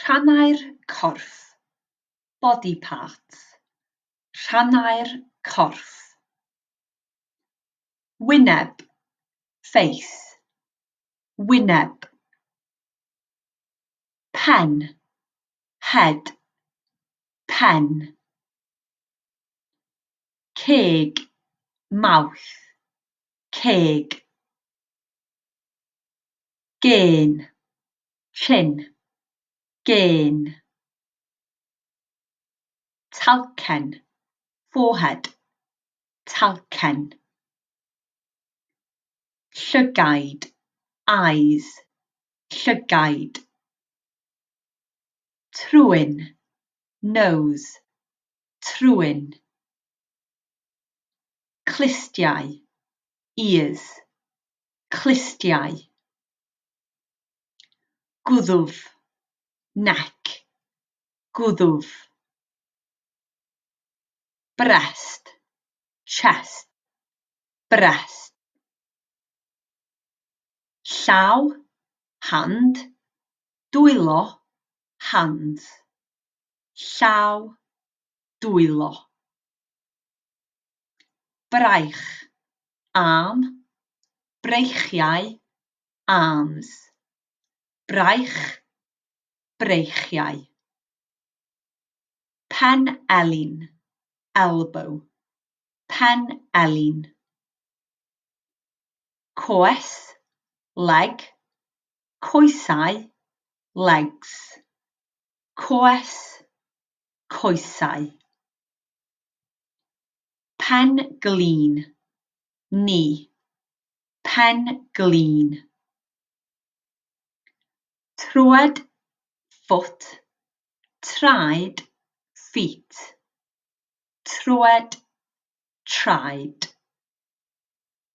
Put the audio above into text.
Rhannau'r Corff, body parts. Rhannau'r Corff. Wyneb, face. Wyneb. Pen, head. Pen. Ceg, mouth. Ceg. Gên, chin. Gên. Talcen, forehead. Talcen. Llygaid, eyes. Llygaid. Trwyn, nose. Trwyn. Clustiau, ears. Clustiau. Gwddwf, neck. Gwddwf. Breast, chest. Breast. Llaw, hand. Dwylo, hands. Llaw, dwylo. Braich, arm. Breichiau, arms. Braich, breichiau. Pen elin, elbow. Pen elin. Coes, leg. Coesau, legs. Coes, coesau. Pen glin, knee. Pen glin. Trwed, foot. Traed, feet. Trwed, traed.